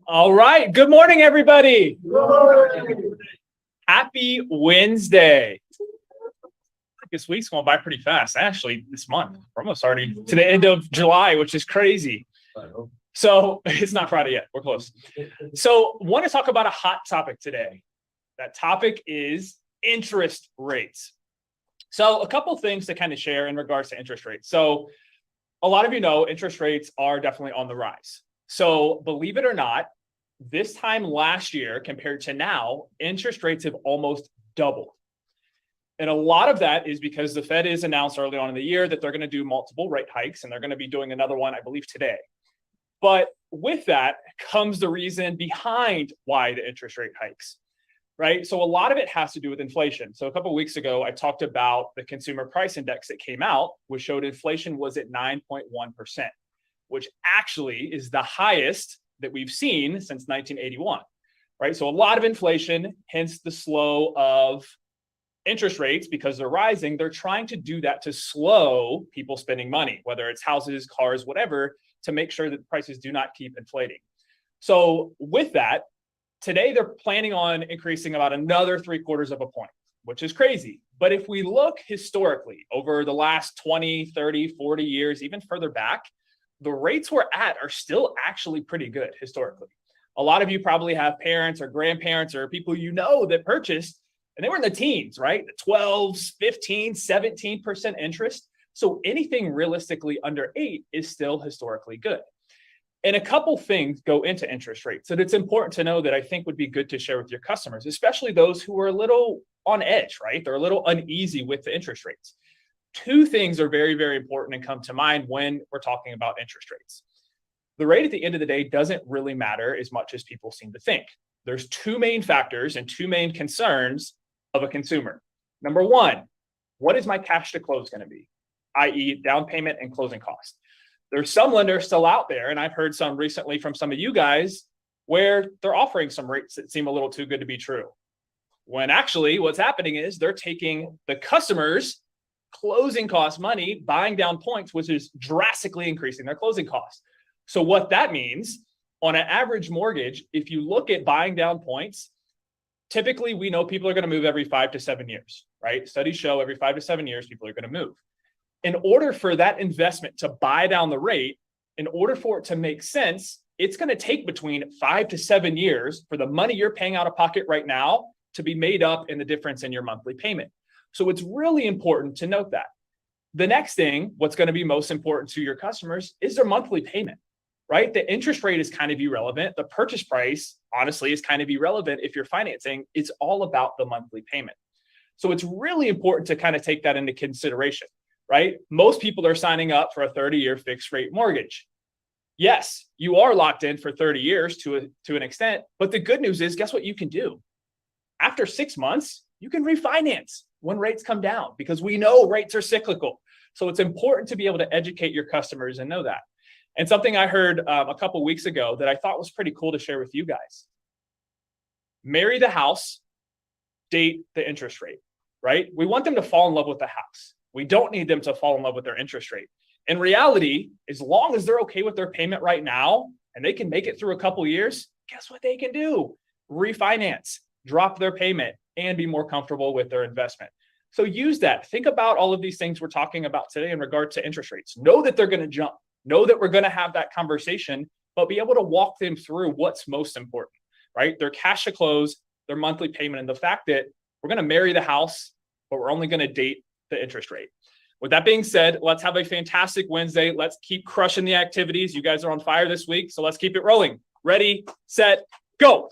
All right. Good morning, everybody. Good morning. Happy Wednesday. This week's going by pretty fast. Actually, this month, we're almost already to the end of July, which is crazy. So it's not Friday yet. We're close. So I want to talk about a hot topic today. That topic is interest rates. So a couple things to kind of share in regards to interest rates. So a lot of you know interest rates are definitely on the rise. So believe it or not, this time last year compared to now, interest rates have almost doubled. And a lot of that is because the Fed is announced early on in the year that they're going to do multiple rate hikes, and they're going to be doing another one, I believe, today. But with that comes the reason behind why the interest rate hikes, right? So a lot of it has to do with inflation. So a couple of weeks ago, I talked about the consumer price index that came out, which showed inflation was at 9.1%, which actually is the highest that we've seen since 1981, right? So a lot of inflation, hence the slow of interest rates because they're rising. They're trying to do that to slow people spending money, whether it's houses, cars, whatever, to make sure that prices do not keep inflating. So with that, today they're planning on increasing about another 0.75 of a point, which is crazy. But if we look historically over the last 20, 30, 40 years, even further back, the rates we're at are still actually pretty good historically. A lot of you probably have parents or grandparents or people you know that purchased, and they were in the teens, right? The 12s, 15, 17% interest. So anything realistically under 8 is still historically good. And a couple things go into interest rates that it's important to know that I think would be good to share with your customers, especially those who are a little on edge, right? They're a little uneasy with the interest rates. Two things are very, very important and come to mind when we're talking about interest rates. The rate at the end of the day doesn't really matter as much as people seem to think. There's two main factors and two main concerns of a consumer. Number one, what is my cash to close going to be, i.e. down payment and closing cost? There's some lenders still out there, and I've heard some recently from some of you guys where they're offering some rates that seem a little too good to be true. When actually what's happening is they're taking the customer's closing cost money, buying down points, which is drastically increasing their closing costs. So what that means on an average mortgage, if you look at buying down points, typically we know people are going to move every 5 to 7 years, right? Studies show every 5 to 7 years, people are going to move. In order for that investment to buy down the rate, in order for it to make sense, it's going to take between 5 to 7 years for the money you're paying out of pocket right now to be made up in the difference in your monthly payment. So it's really important to note that. The next thing, what's going to be most important to your customers is their monthly payment, right? The interest rate is kind of irrelevant. The purchase price, honestly, is kind of irrelevant if you're financing. It's all about the monthly payment. So it's really important to kind of take that into consideration, right? Most people are signing up for a 30-year fixed rate mortgage. Yes, you are locked in for 30 years to an extent, but the good news is, guess what you can do? After 6 months, you can refinance when rates come down because we know rates are cyclical. So it's important to be able to educate your customers and know that. And something I heard a couple of weeks ago that I thought was pretty cool to share with you guys. Marry the house, date the interest rate, right? We want them to fall in love with the house. We don't need them to fall in love with their interest rate. In reality, as long as they're okay with their payment right now and they can make it through a couple of years, guess what they can do? Refinance, drop their payment, and be more comfortable with their investment. So use that. Think about all of these things we're talking about today in regard to interest rates. Know that they're going to jump. Know that we're going to have that conversation, but be able to walk them through what's most important, right? Their cash to close, their monthly payment, and the fact that we're going to marry the house, but we're only going to date the interest rate. With that being said, let's have a fantastic Wednesday. Let's keep crushing the activities. You guys are on fire this week, so let's keep it rolling. Ready, set, go.